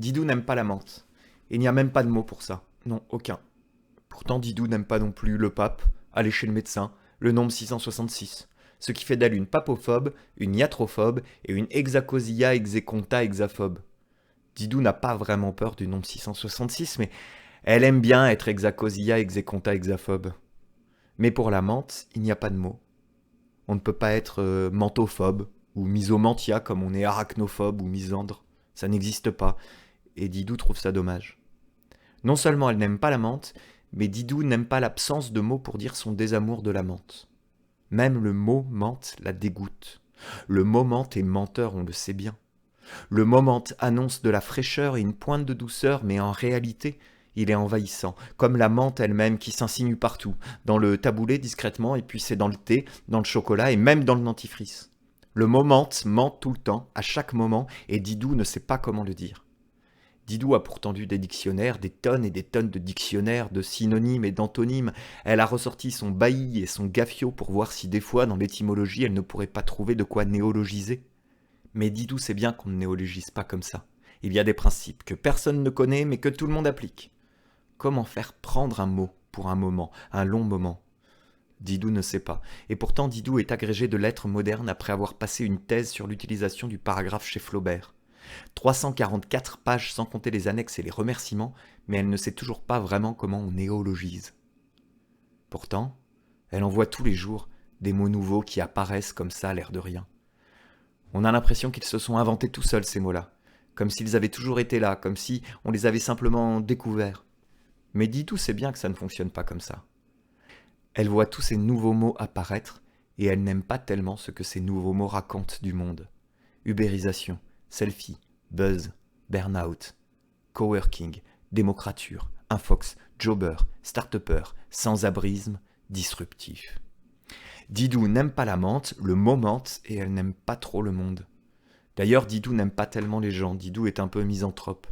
Didou n'aime pas la menthe. Il n'y a même pas de mot pour ça. Non, aucun. Pourtant, Didou n'aime pas non plus le pape, aller chez le médecin, le nombre 666. Ce qui fait d'elle une papophobe, une iatrophobe et une hexacosia execonta hexaphobe. Didou n'a pas vraiment peur du nombre 666, mais elle aime bien être hexacosia execonta hexaphobe. Mais pour la menthe, il n'y a pas de mot. On ne peut pas être mentophobe ou misomantia comme on est arachnophobe ou misandre. Ça n'existe pas. Et Didou trouve ça dommage. Non seulement elle n'aime pas la menthe, mais Didou n'aime pas l'absence de mots pour dire son désamour de la menthe. Même le mot menthe la dégoûte. Le mot menthe est menteur, on le sait bien. Le mot menthe annonce de la fraîcheur et une pointe de douceur, mais en réalité, il est envahissant, comme la menthe elle-même qui s'insinue partout, dans le taboulé discrètement, et puis c'est dans le thé, dans le chocolat et même dans le dentifrice. Le mot menthe ment tout le temps, à chaque moment, et Didou ne sait pas comment le dire. Didou a pourtant lu des dictionnaires, des tonnes et des tonnes de dictionnaires, de synonymes et d'antonymes. Elle a ressorti son bailli et son gaffio pour voir si des fois, dans l'étymologie, elle ne pourrait pas trouver de quoi néologiser. Mais Didou sait bien qu'on ne néologise pas comme ça. Il y a des principes que personne ne connaît mais que tout le monde applique. Comment faire prendre un mot pour un moment, un long moment? Didou ne sait pas. Et pourtant Didou est agrégé de lettres modernes après avoir passé une thèse sur l'utilisation du paragraphe chez Flaubert. 344 pages sans compter les annexes et les remerciements, mais elle ne sait toujours pas vraiment comment on néologise. Pourtant, elle en voit tous les jours des mots nouveaux qui apparaissent comme ça, l'air de rien. On a l'impression qu'ils se sont inventés tout seuls, ces mots-là, comme s'ils avaient toujours été là, comme si on les avait simplement découverts. Mais Didou sait bien que ça ne fonctionne pas comme ça. Elle voit tous ces nouveaux mots apparaître, et elle n'aime pas tellement ce que ces nouveaux mots racontent du monde. Ubérisation, selfie, buzz, burn-out, coworking, démocrature, infox, jobber, start-upper, sans-abrisme, disruptif. Didou n'aime pas la menthe, le mot menthe, et elle n'aime pas trop le monde. D'ailleurs, Didou n'aime pas tellement les gens, Didou est un peu misanthrope.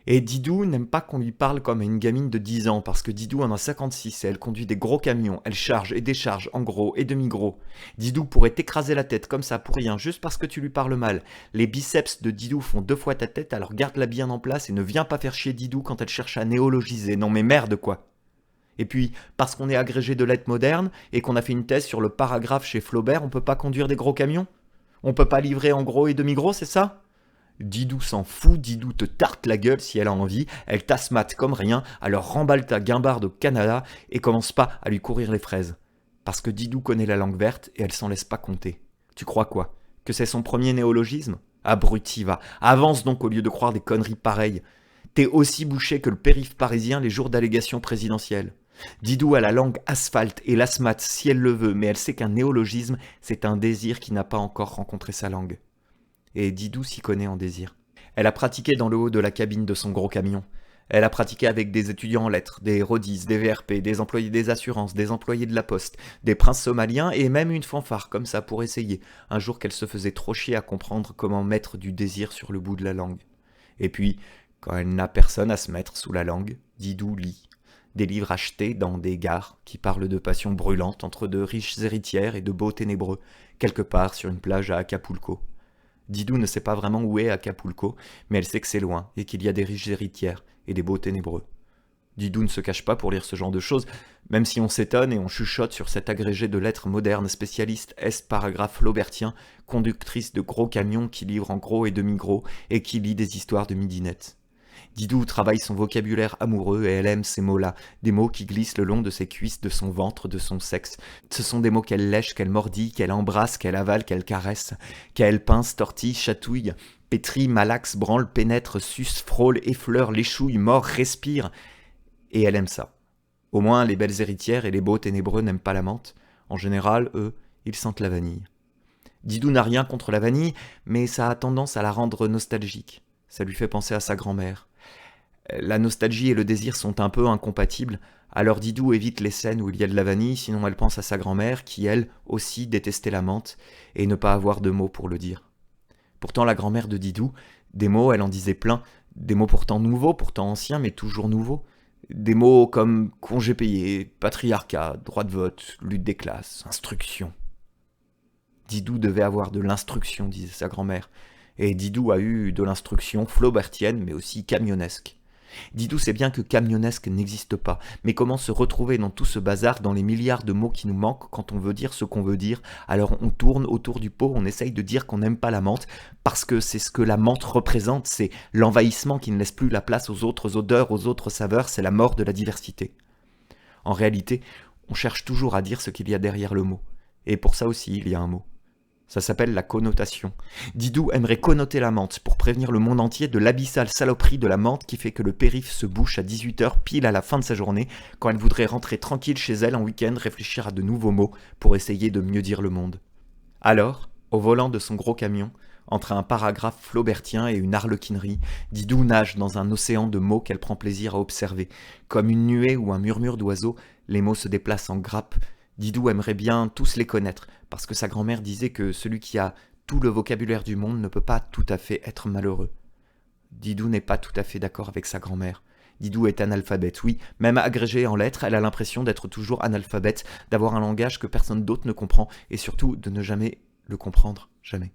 Et Didou n'aime pas qu'on lui parle comme à une gamine de 10 ans, parce que Didou en a 56 et elle conduit des gros camions, elle charge et décharge en gros et demi-gros. Didou pourrait t'écraser la tête comme ça pour rien, juste parce que tu lui parles mal. Les biceps de Didou font 2 fois ta tête, alors garde-la bien en place et ne viens pas faire chier Didou quand elle cherche à néologiser. Non mais merde quoi. Et puis, parce qu'on est agrégé de lettres modernes et qu'on a fait une thèse sur le paragraphe chez Flaubert, on peut pas conduire des gros camions? On peut pas livrer en gros et demi-gros, c'est ça? Didou s'en fout, Didou te tarte la gueule si elle a envie, elle t'asmate comme rien, alors remballe ta guimbarde au Canada et commence pas à lui courir les fraises. Parce que Didou connaît la langue verte et elle s'en laisse pas compter. Tu crois quoi? Que c'est son premier néologisme? Abruti, va, avance donc au lieu de croire des conneries pareilles. T'es aussi bouché que le périph' parisien les jours d'allégation présidentielle. Didou a la langue asphalte et l'asthmate si elle le veut, mais elle sait qu'un néologisme, c'est un désir qui n'a pas encore rencontré sa langue. Et Didou s'y connaît en désir. Elle a pratiqué dans le haut de la cabine de son gros camion. Elle a pratiqué avec des étudiants en lettres, des rodis, des VRP, des employés des assurances, des employés de la poste, des princes somaliens et même une fanfare comme ça pour essayer, un jour qu'elle se faisait trop chier à comprendre comment mettre du désir sur le bout de la langue. Et puis, quand elle n'a personne à se mettre sous la langue, Didou lit. Des livres achetés dans des gares qui parlent de passions brûlantes entre de riches héritières et de beaux ténébreux, quelque part sur une plage à Acapulco. Didou ne sait pas vraiment où est Acapulco, mais elle sait que c'est loin et qu'il y a des riches héritières et des beaux ténébreux. Didou ne se cache pas pour lire ce genre de choses, même si on s'étonne et on chuchote sur cet agrégé de lettres modernes spécialiste S-paragraphe flaubertien, conductrice de gros camions qui livre en gros et demi-gros et qui lit des histoires de midinette. Didou travaille son vocabulaire amoureux et elle aime ces mots-là, des mots qui glissent le long de ses cuisses, de son ventre, de son sexe. Ce sont des mots qu'elle lèche, qu'elle mordit, qu'elle embrasse, qu'elle avale, qu'elle caresse, qu'elle pince, tortille, chatouille, pétrit, malaxe, branle, pénètre, suce, frôle, effleure, léchouille, mord, respire. Et elle aime ça. Au moins, les belles héritières et les beaux ténébreux n'aiment pas la menthe. En général, eux, ils sentent la vanille. Didou n'a rien contre la vanille, mais ça a tendance à la rendre nostalgique. Ça lui fait penser à sa grand-mère. La nostalgie et le désir sont un peu incompatibles, alors Didou évite les scènes où il y a de la vanille, sinon elle pense à sa grand-mère qui, elle, aussi détestait la menthe, et ne pas avoir de mots pour le dire. Pourtant la grand-mère de Didou, des mots, elle en disait plein, des mots pourtant nouveaux, pourtant anciens, mais toujours nouveaux. Des mots comme congé payé, patriarcat, droit de vote, lutte des classes, instruction. Didou devait avoir de l'instruction, disait sa grand-mère, Et Didou a eu de l'instruction flaubertienne, mais aussi camionnesque. Didou sait bien que camionnesque n'existe pas, mais comment se retrouver dans tout ce bazar, dans les milliards de mots qui nous manquent quand on veut dire ce qu'on veut dire. Alors on tourne autour du pot, on essaye de dire qu'on n'aime pas la menthe, parce que c'est ce que la menthe représente, c'est l'envahissement qui ne laisse plus la place aux autres odeurs, aux autres saveurs, c'est la mort de la diversité. En réalité, on cherche toujours à dire ce qu'il y a derrière le mot. Et pour ça aussi, il y a un mot. Ça s'appelle la connotation. Didou aimerait connoter la menthe pour prévenir le monde entier de l'abyssale saloperie de la menthe qui fait que le périph' se bouche à 18h pile à la fin de sa journée quand elle voudrait rentrer tranquille chez elle en week-end, réfléchir à de nouveaux mots pour essayer de mieux dire le monde. Alors, au volant de son gros camion, entre un paragraphe flaubertien et une harlequinerie, Didou nage dans un océan de mots qu'elle prend plaisir à observer. Comme une nuée ou un murmure d'oiseaux, les mots se déplacent en grappes. Didou aimerait bien tous les connaître, parce que sa grand-mère disait que celui qui a tout le vocabulaire du monde ne peut pas tout à fait être malheureux. Didou n'est pas tout à fait d'accord avec sa grand-mère. Didou est analphabète, oui, même agrégée en lettres, elle a l'impression d'être toujours analphabète, d'avoir un langage que personne d'autre ne comprend, et surtout de ne jamais le comprendre, jamais.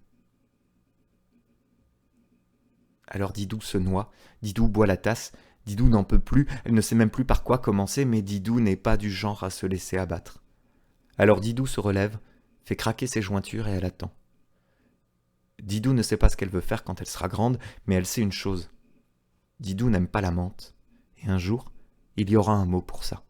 Alors Didou se noie, Didou boit la tasse, Didou n'en peut plus, elle ne sait même plus par quoi commencer, mais Didou n'est pas du genre à se laisser abattre. Alors Didou se relève, fait craquer ses jointures et elle attend. Didou ne sait pas ce qu'elle veut faire quand elle sera grande, mais elle sait une chose. Didou n'aime pas la menthe, et un jour, il y aura un mot pour ça.